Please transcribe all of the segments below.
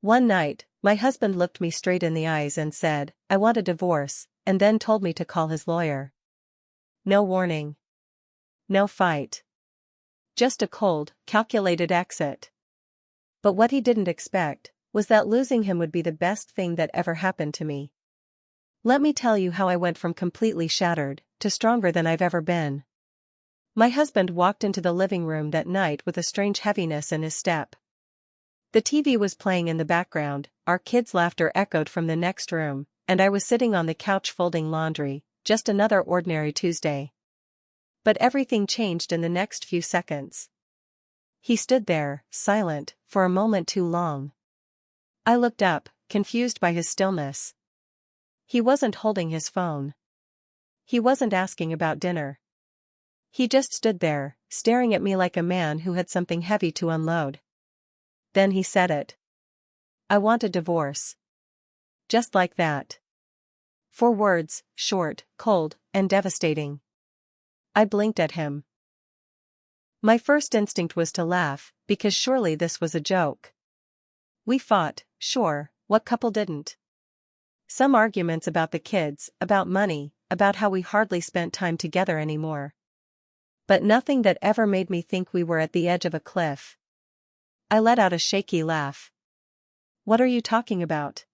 One night, my husband looked me straight in the eyes and said, "I want a divorce," and then told me to call his lawyer. No warning. No fight. Just a cold, calculated exit. But what he didn't expect was that losing him would be the best thing that ever happened to me. Let me tell you how I went from completely shattered to stronger than I've ever been. My husband walked into the living room that night with a strange heaviness in his step. The TV was playing in the background, our kids' laughter echoed from the next room, and I was sitting on the couch folding laundry, just another ordinary Tuesday. But everything changed in the next few seconds. He stood there, silent, for a moment too long. I looked up, confused by his stillness. He wasn't holding his phone. He wasn't asking about dinner. He just stood there, staring at me like a man who had something heavy to unload. Then he said it. "I want a divorce." Just like that. 4 words, short, cold, and devastating. I blinked at him. My first instinct was to laugh, because surely this was a joke. We fought, sure, what couple didn't? Some arguments about the kids, about money, about how we hardly spent time together anymore. But nothing that ever made me think we were at the edge of a cliff. I let out a shaky laugh. "What are you talking about?"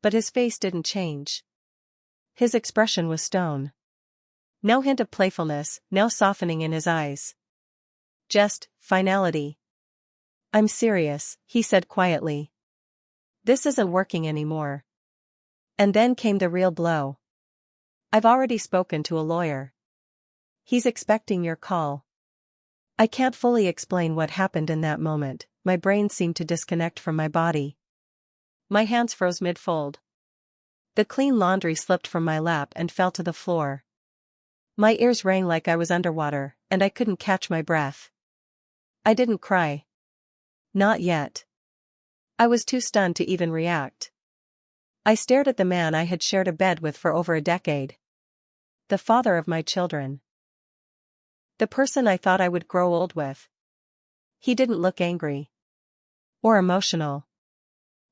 But his face didn't change. His expression was stone. No hint of playfulness, no softening in his eyes. Just finality. "I'm serious," he said quietly. "This isn't working anymore." And then came the real blow. "I've already spoken to a lawyer. He's expecting your call." I can't fully explain what happened in that moment. My brain seemed to disconnect from my body. My hands froze mid-fold. The clean laundry slipped from my lap and fell to the floor. My ears rang like I was underwater, and I couldn't catch my breath. I didn't cry. Not yet. I was too stunned to even react. I stared at the man I had shared a bed with for over a decade. The father of my children. The person I thought I would grow old with. He didn't look angry. Or emotional.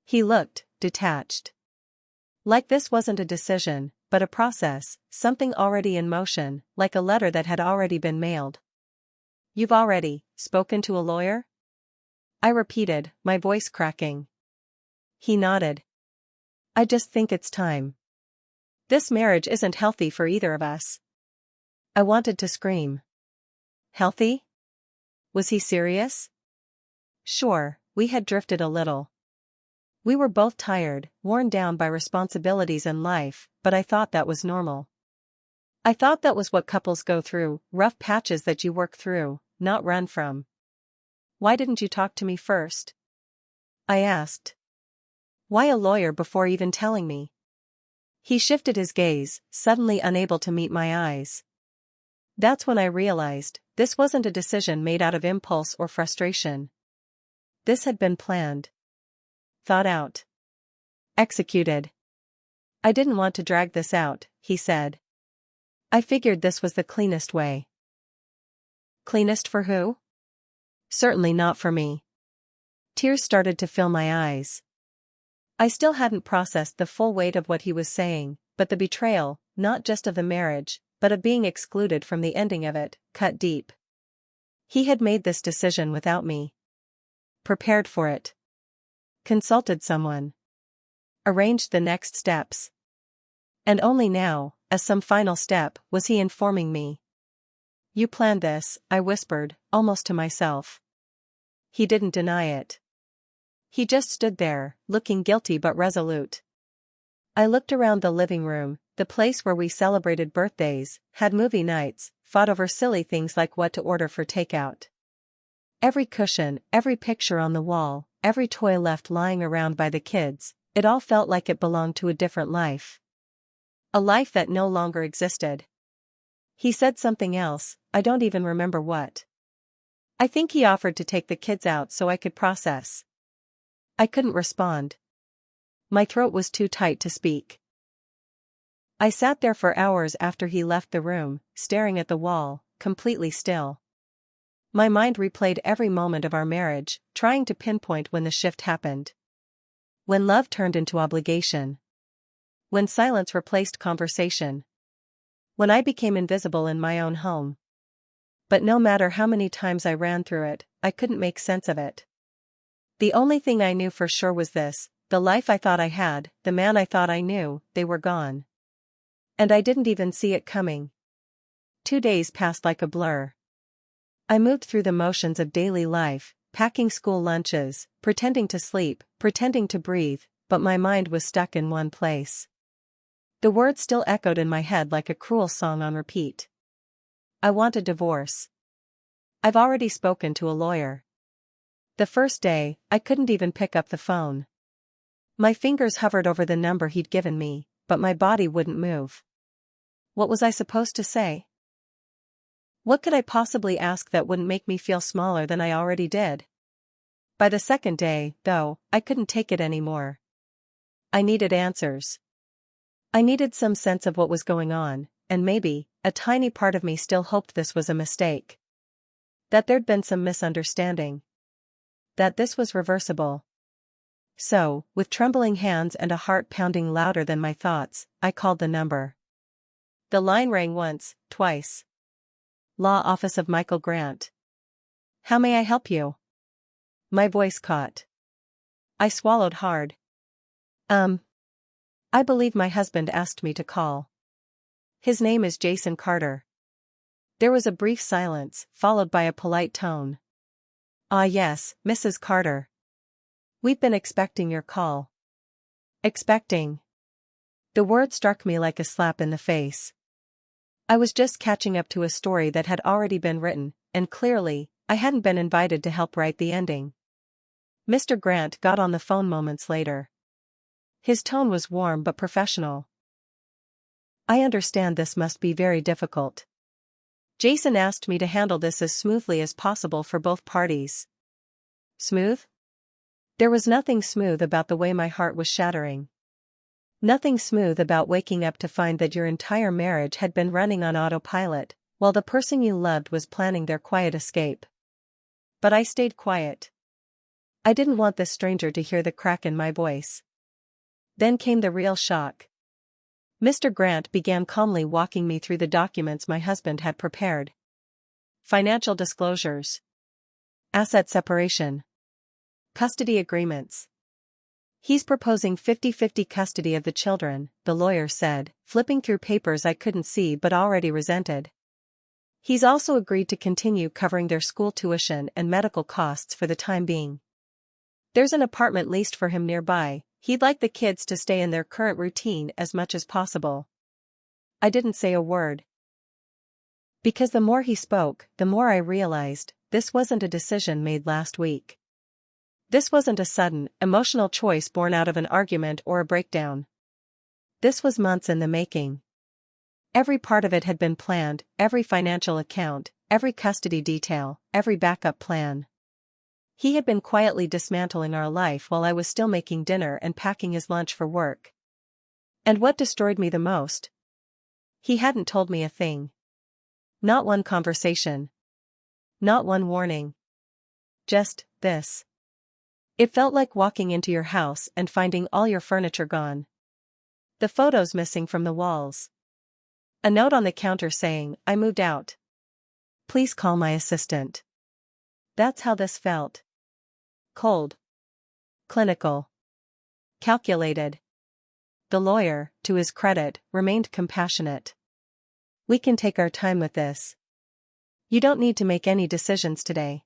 He looked detached. Like this wasn't a decision, but a process, something already in motion, like a letter that had already been mailed. "You've already spoken to a lawyer?" I repeated, my voice cracking. He nodded. "I just think it's time. This marriage isn't healthy for either of us." I wanted to scream. Healthy? Was he serious? Sure, we had drifted a little. We were both tired, worn down by responsibilities and life, but I thought that was normal. I thought that was what couples go through, rough patches that you work through, not run from. "Why didn't you talk to me first?" I asked. "Why a lawyer before even telling me?" He shifted his gaze, suddenly unable to meet my eyes. That's when I realized, this wasn't a decision made out of impulse or frustration. This had been planned. Thought out. Executed. "I didn't want to drag this out," he said. "I figured this was the cleanest way." Cleanest for who? Certainly not for me. Tears started to fill my eyes. I still hadn't processed the full weight of what he was saying, but the betrayal, not just of the marriage, but of being excluded from the ending of it, cut deep. He had made this decision without me. Prepared for it. Consulted someone. Arranged the next steps. And only now, as some final step, was he informing me. "You planned this," I whispered, almost to myself. He didn't deny it. He just stood there, looking guilty but resolute. I looked around the living room, the place where we celebrated birthdays, had movie nights, fought over silly things like what to order for takeout. Every cushion, every picture on the wall, every toy left lying around by the kids, it all felt like it belonged to a different life. A life that no longer existed. He said something else, I don't even remember what. I think he offered to take the kids out so I could process. I couldn't respond. My throat was too tight to speak. I sat there for hours after he left the room, staring at the wall, completely still. My mind replayed every moment of our marriage, trying to pinpoint when the shift happened. When love turned into obligation. When silence replaced conversation. When I became invisible in my own home. But no matter how many times I ran through it, I couldn't make sense of it. The only thing I knew for sure was this: the life I thought I had, the man I thought I knew, they were gone. And I didn't even see it coming. 2 days passed like a blur. I moved through the motions of daily life, packing school lunches, pretending to sleep, pretending to breathe, but my mind was stuck in one place. The words still echoed in my head like a cruel song on repeat. I want a divorce. I've already spoken to a lawyer. The first day, I couldn't even pick up the phone. My fingers hovered over the number he'd given me, but my body wouldn't move. What was I supposed to say? What could I possibly ask that wouldn't make me feel smaller than I already did? By the second day, though, I couldn't take it anymore. I needed answers. I needed some sense of what was going on, and maybe, a tiny part of me still hoped this was a mistake. That there'd been some misunderstanding. That this was reversible. So, with trembling hands and a heart pounding louder than my thoughts, I called the number. The line rang once, twice. Law Office of Michael Grant. How may I help you? My voice caught. I swallowed hard. I believe my husband asked me to call. His name is Jason Carter. There was a brief silence, followed by a polite tone. Ah yes, Mrs. Carter. We've been expecting your call. Expecting. The word struck me like a slap in the face. I was just catching up to a story that had already been written, and clearly, I hadn't been invited to help write the ending. Mr. Grant got on the phone moments later. His tone was warm but professional. I understand this must be very difficult. Jason asked me to handle this as smoothly as possible for both parties. Smooth? There was nothing smooth about the way my heart was shattering. Nothing smooth about waking up to find that your entire marriage had been running on autopilot, while the person you loved was planning their quiet escape. But I stayed quiet. I didn't want this stranger to hear the crack in my voice. Then came the real shock. Mr. Grant began calmly walking me through the documents my husband had prepared. Financial disclosures. Asset separation. Custody agreements. He's proposing 50-50 custody of the children, the lawyer said, flipping through papers I couldn't see but already resented. He's also agreed to continue covering their school tuition and medical costs for the time being. There's an apartment leased for him nearby. He'd like the kids to stay in their current routine as much as possible. I didn't say a word. Because the more he spoke, the more I realized, this wasn't a decision made last week. This wasn't a sudden, emotional choice born out of an argument or a breakdown. This was months in the making. Every part of it had been planned, every financial account, every custody detail, every backup plan. He had been quietly dismantling our life while I was still making dinner and packing his lunch for work. And what destroyed me the most? He hadn't told me a thing. Not one conversation. Not one warning. Just this. It felt like walking into your house and finding all your furniture gone. The photos missing from the walls. A note on the counter saying, "I moved out. Please call my assistant." That's how this felt. Cold. Clinical. Calculated. The lawyer, to his credit, remained compassionate. We can take our time with this. You don't need to make any decisions today.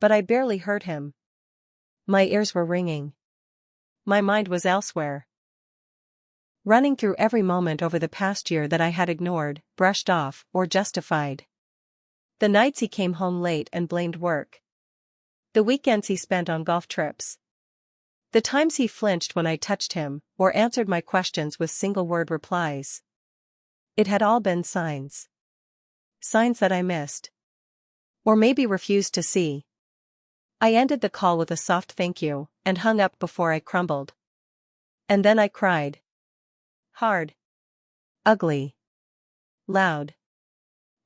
But I barely heard him. My ears were ringing. My mind was elsewhere. Running through every moment over the past year that I had ignored, brushed off, or justified. The nights he came home late and blamed work. The weekends he spent on golf trips. The times he flinched when I touched him, or answered my questions with single-word replies. It had all been signs. Signs that I missed. Or maybe refused to see. I ended the call with a soft thank you, and hung up before I crumbled. And then I cried. Hard. Ugly. Loud.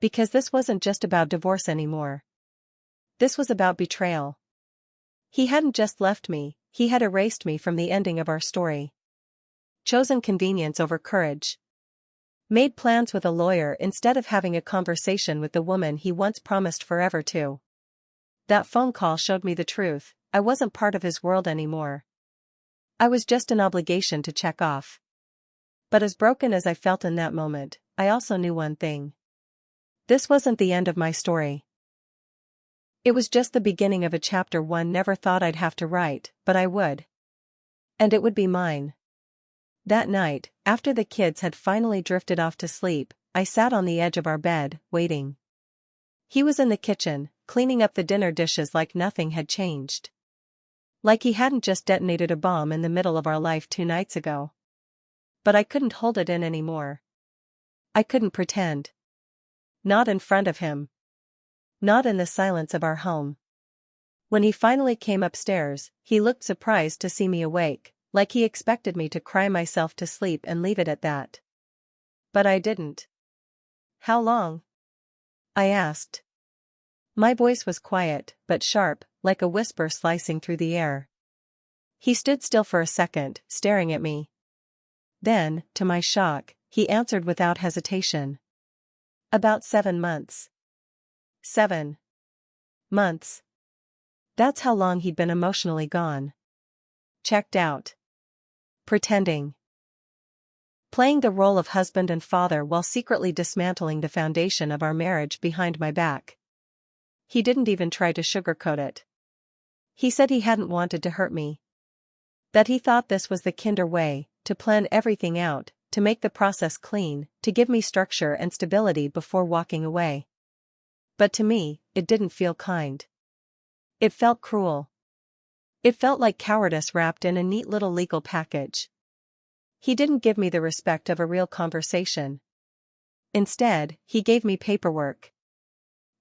Because this wasn't just about divorce anymore. This was about betrayal. He hadn't just left me, he had erased me from the ending of our story. Chosen convenience over courage. Made plans with a lawyer instead of having a conversation with the woman he once promised forever to. That phone call showed me the truth. I wasn't part of his world anymore. I was just an obligation to check off. But as broken as I felt in that moment, I also knew one thing. This wasn't the end of my story. It was just the beginning of a chapter one never thought I'd have to write, but I would. And it would be mine. That night, after the kids had finally drifted off to sleep, I sat on the edge of our bed, waiting. He was in the kitchen, cleaning up the dinner dishes like nothing had changed. Like he hadn't just detonated a bomb in the middle of our life 2 nights ago. But I couldn't hold it in anymore. I couldn't pretend. Not in front of him. Not in the silence of our home. When he finally came upstairs, he looked surprised to see me awake, like he expected me to cry myself to sleep and leave it at that. But I didn't. "How long?" I asked. My voice was quiet, but sharp, like a whisper slicing through the air. He stood still for a second, staring at me. Then, to my shock, he answered without hesitation. "About 7 months." 7 months. That's how long he'd been emotionally gone. Checked out. Pretending. Playing the role of husband and father while secretly dismantling the foundation of our marriage behind my back. He didn't even try to sugarcoat it. He said he hadn't wanted to hurt me. That he thought this was the kinder way, to plan everything out, to make the process clean, to give me structure and stability before walking away. But to me, it didn't feel kind. It felt cruel. It felt like cowardice wrapped in a neat little legal package. He didn't give me the respect of a real conversation. Instead, he gave me paperwork.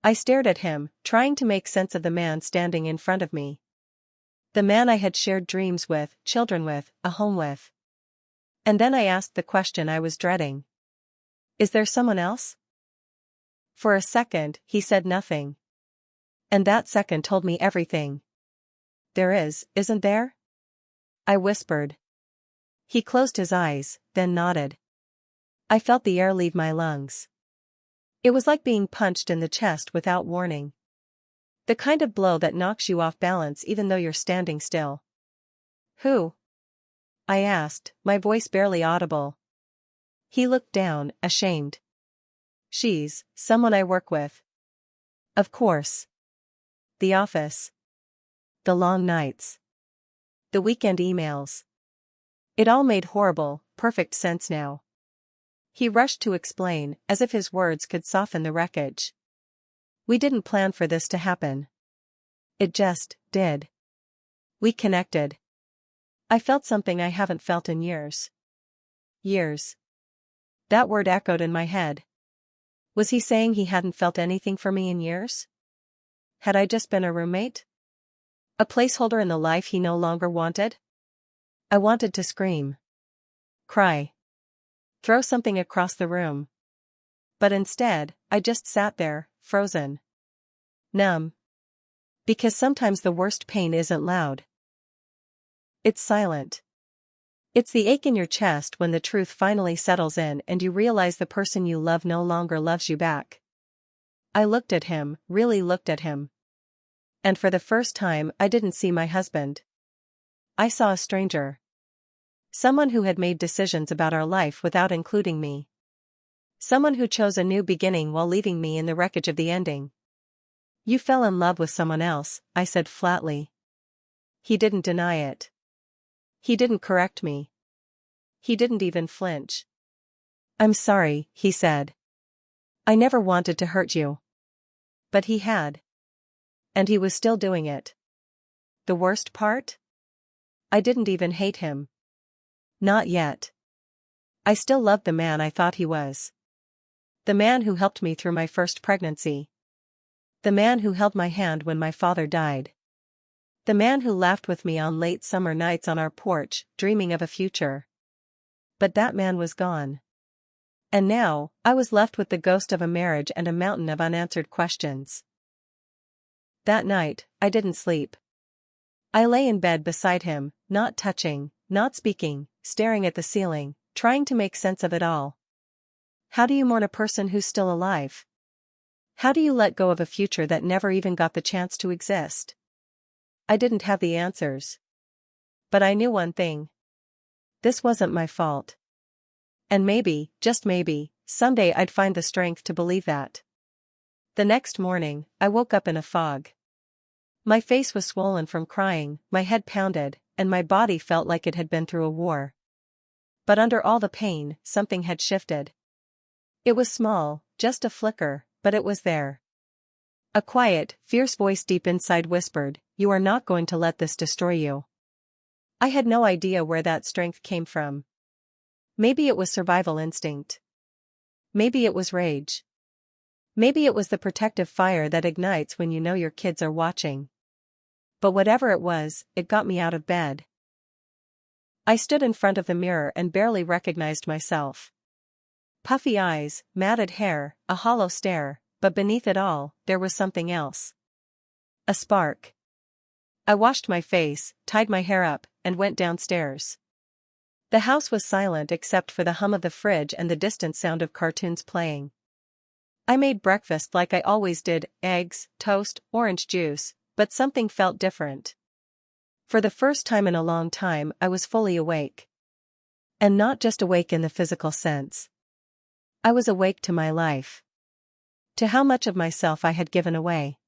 I stared at him, trying to make sense of the man standing in front of me. The man I had shared dreams with, children with, a home with. And then I asked the question I was dreading. "Is there someone else?" For a second, he said nothing. And that second told me everything. "There is, isn't there?" I whispered. He closed his eyes, then nodded. I felt the air leave my lungs. It was like being punched in the chest without warning. The kind of blow that knocks you off balance even though you're standing still. "Who?" I asked, my voice barely audible. He looked down, ashamed. "She's someone I work with." Of course. The office. The long nights. The weekend emails. It all made horrible, perfect sense now. He rushed to explain, as if his words could soften the wreckage. "We didn't plan for this to happen. It just did. We connected. I felt something I haven't felt in years." Years. That word echoed in my head. Was he saying he hadn't felt anything for me in years? Had I just been a roommate? A placeholder in the life he no longer wanted? I wanted to scream. Cry. Throw something across the room. But instead, I just sat there, frozen. Numb. Because sometimes the worst pain isn't loud. It's silent. It's the ache in your chest when the truth finally settles in and you realize the person you love no longer loves you back. I looked at him, really looked at him. And for the first time, I didn't see my husband. I saw a stranger. Someone who had made decisions about our life without including me. Someone who chose a new beginning while leaving me in the wreckage of the ending. "You fell in love with someone else," I said flatly. He didn't deny it. He didn't correct me. He didn't even flinch. "I'm sorry," he said. "I never wanted to hurt you." But he had. And he was still doing it. The worst part? I didn't even hate him. Not yet. I still loved the man I thought he was. The man who helped me through my first pregnancy. The man who held my hand when my father died. The man who laughed with me on late summer nights on our porch, dreaming of a future. But that man was gone. And now, I was left with the ghost of a marriage and a mountain of unanswered questions. That night, I didn't sleep. I lay in bed beside him, not touching, not speaking, staring at the ceiling, trying to make sense of it all. How do you mourn a person who's still alive? How do you let go of a future that never even got the chance to exist? I didn't have the answers. But I knew one thing. This wasn't my fault. And maybe, just maybe, someday I'd find the strength to believe that. The next morning, I woke up in a fog. My face was swollen from crying, my head pounded, and my body felt like it had been through a war. But under all the pain, something had shifted. It was small, just a flicker, but it was there. A quiet, fierce voice deep inside whispered, "You are not going to let this destroy you." I had no idea where that strength came from. Maybe it was survival instinct. Maybe it was rage. Maybe it was the protective fire that ignites when you know your kids are watching. But whatever it was, it got me out of bed. I stood in front of the mirror and barely recognized myself. Puffy eyes, matted hair, a hollow stare, but beneath it all, there was something else. A spark. I washed my face, tied my hair up, and went downstairs. The house was silent except for the hum of the fridge and the distant sound of cartoons playing. I made breakfast like I always did, eggs, toast, orange juice, but something felt different. For the first time in a long time, I was fully awake. And not just awake in the physical sense. I was awake to my life. To how much of myself I had given away.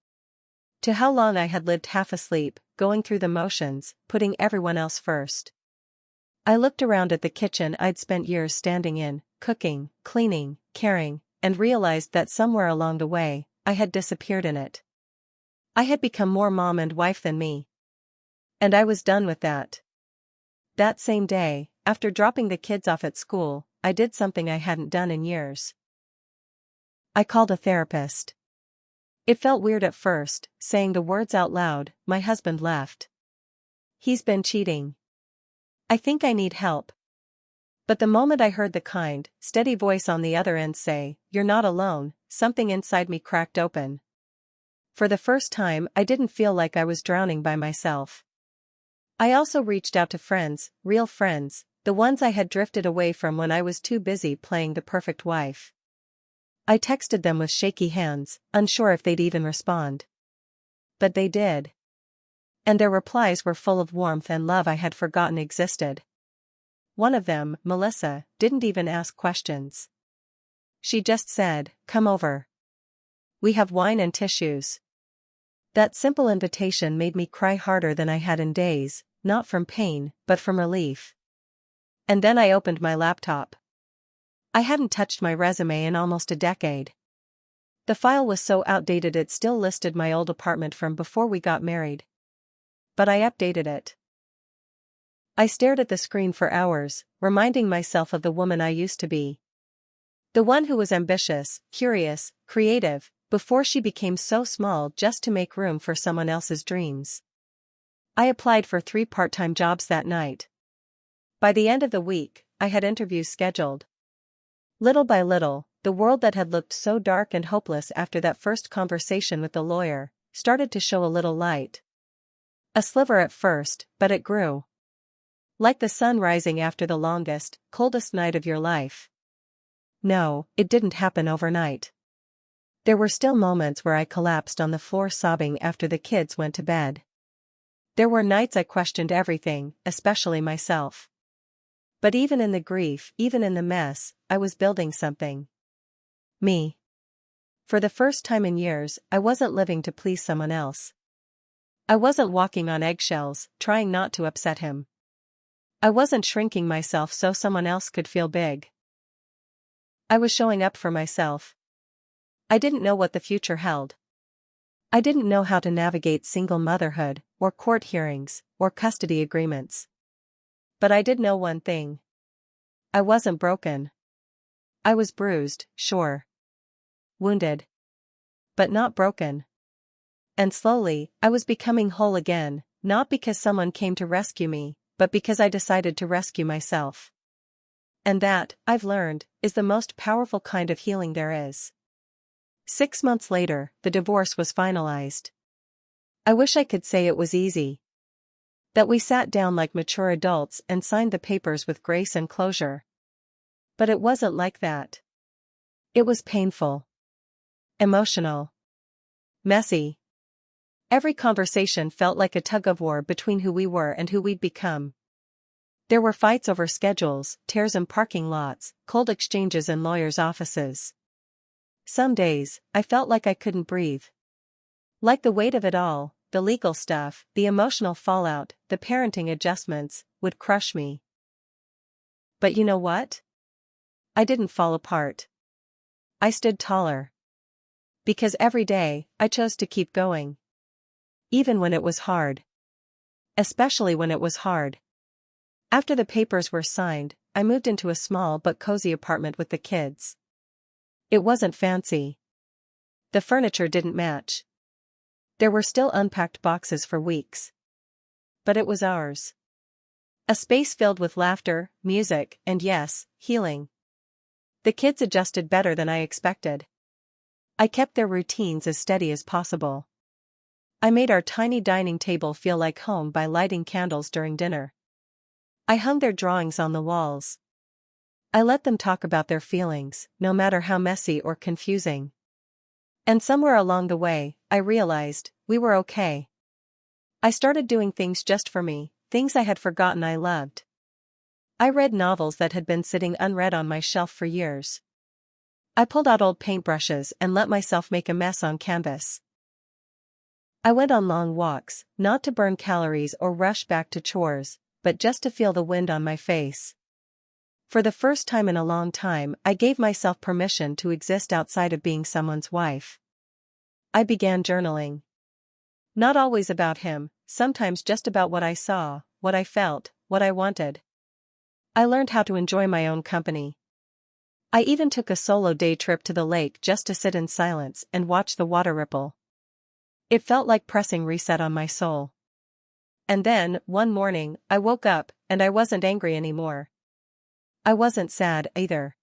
To how long I had lived half asleep, going through the motions, putting everyone else first. I looked around at the kitchen I'd spent years standing in, cooking, cleaning, caring, and realized that somewhere along the way, I had disappeared in it. I had become more mom and wife than me. And I was done with that. That same day, after dropping the kids off at school, I did something I hadn't done in years. I called a therapist. It felt weird at first, saying the words out loud, "My husband left. He's been cheating. I think I need help." But the moment I heard the kind, steady voice on the other end say, "You're not alone," something inside me cracked open. For the first time, I didn't feel like I was drowning by myself. I also reached out to friends, real friends, the ones I had drifted away from when I was too busy playing the perfect wife. I texted them with shaky hands, unsure if they'd even respond. But they did. And their replies were full of warmth and love I had forgotten existed. One of them, Melissa, didn't even ask questions. She just said, "Come over. We have wine and tissues." That simple invitation made me cry harder than I had in days, not from pain, but from relief. And then I opened my laptop. I hadn't touched my resume in almost a decade. The file was so outdated it still listed my old apartment from before we got married. But I updated it. I stared at the screen for hours, reminding myself of the woman I used to be. The one who was ambitious, curious, creative, before she became so small just to make room for someone else's dreams. I applied for 3 part-time jobs that night. By the end of the week, I had interviews scheduled. Little by little, the world that had looked so dark and hopeless after that first conversation with the lawyer, started to show a little light. A sliver at first, but it grew. Like the sun rising after the longest, coldest night of your life. No, it didn't happen overnight. There were still moments where I collapsed on the floor sobbing after the kids went to bed. There were nights I questioned everything, especially myself. But even in the grief, even in the mess, I was building something. Me. For the first time in years, I wasn't living to please someone else. I wasn't walking on eggshells, trying not to upset him. I wasn't shrinking myself so someone else could feel big. I was showing up for myself. I didn't know what the future held. I didn't know how to navigate single motherhood, or court hearings, or custody agreements. But I did know one thing. I wasn't broken. I was bruised, sure. Wounded. But not broken. And slowly, I was becoming whole again, not because someone came to rescue me, but because I decided to rescue myself. And that, I've learned, is the most powerful kind of healing there is. 6 months later, the divorce was finalized. I wish I could say it was easy. That we sat down like mature adults and signed the papers with grace and closure. But it wasn't like that. It was painful. Emotional. Messy. Every conversation felt like a tug-of-war between who we were and who we'd become. There were fights over schedules, tears in parking lots, cold exchanges in lawyers' offices. Some days, I felt like I couldn't breathe. Like the weight of it all, the legal stuff, the emotional fallout, the parenting adjustments, would crush me. But you know what? I didn't fall apart. I stood taller. Because every day, I chose to keep going. Even when it was hard. Especially when it was hard. After the papers were signed, I moved into a small but cozy apartment with the kids. It wasn't fancy. The furniture didn't match. There were still unpacked boxes for weeks. But it was ours. A space filled with laughter, music, and yes, healing. The kids adjusted better than I expected. I kept their routines as steady as possible. I made our tiny dining table feel like home by lighting candles during dinner. I hung their drawings on the walls. I let them talk about their feelings, no matter how messy or confusing. And somewhere along the way, I realized, we were okay. I started doing things just for me, things I had forgotten I loved. I read novels that had been sitting unread on my shelf for years. I pulled out old paintbrushes and let myself make a mess on canvas. I went on long walks, not to burn calories or rush back to chores, but just to feel the wind on my face. For the first time in a long time, I gave myself permission to exist outside of being someone's wife. I began journaling. Not always about him, sometimes just about what I saw, what I felt, what I wanted. I learned how to enjoy my own company. I even took a solo day trip to the lake just to sit in silence and watch the water ripple. It felt like pressing reset on my soul. And then, one morning, I woke up, and I wasn't angry anymore. I wasn't sad either.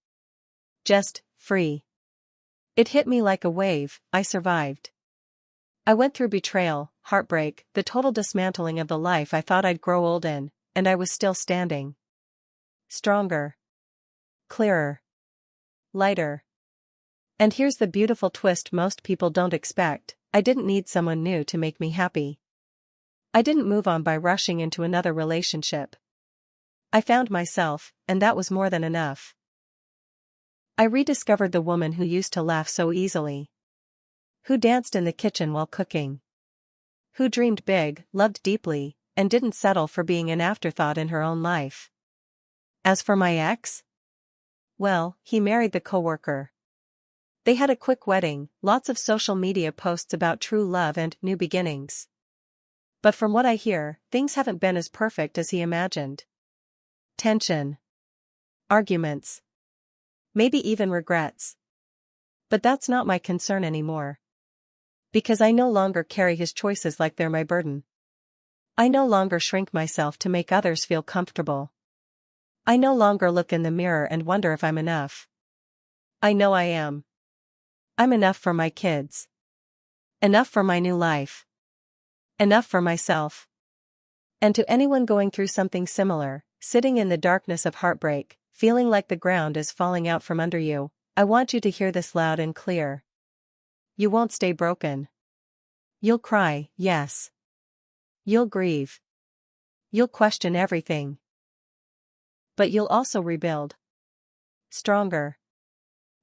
Just free. It hit me like a wave, I survived. I went through betrayal, heartbreak, the total dismantling of the life I thought I'd grow old in, and I was still standing. Stronger. Clearer. Lighter. And here's the beautiful twist most people don't expect: I didn't need someone new to make me happy. I didn't move on by rushing into another relationship. I found myself, and that was more than enough. I rediscovered the woman who used to laugh so easily. Who danced in the kitchen while cooking. Who dreamed big, loved deeply, and didn't settle for being an afterthought in her own life. As for my ex? Well, he married the coworker. They had a quick wedding, lots of social media posts about true love and new beginnings. But from what I hear, things haven't been as perfect as he imagined. Tension. Arguments. Maybe even regrets. But that's not my concern anymore. Because I no longer carry his choices like they're my burden. I no longer shrink myself to make others feel comfortable. I no longer look in the mirror and wonder if I'm enough. I know I am. I'm enough for my kids. Enough for my new life. Enough for myself. And to anyone going through something similar, sitting in the darkness of heartbreak, feeling like the ground is falling out from under you, I want you to hear this loud and clear. You won't stay broken. You'll cry, yes. You'll grieve. You'll question everything. But you'll also rebuild. Stronger.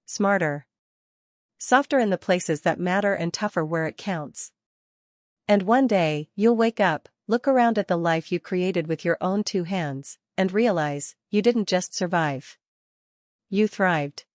Smarter. Softer in the places that matter and tougher where it counts. And one day, you'll wake up, look around at the life you created with your own two hands, and realize, you didn't just survive. You thrived.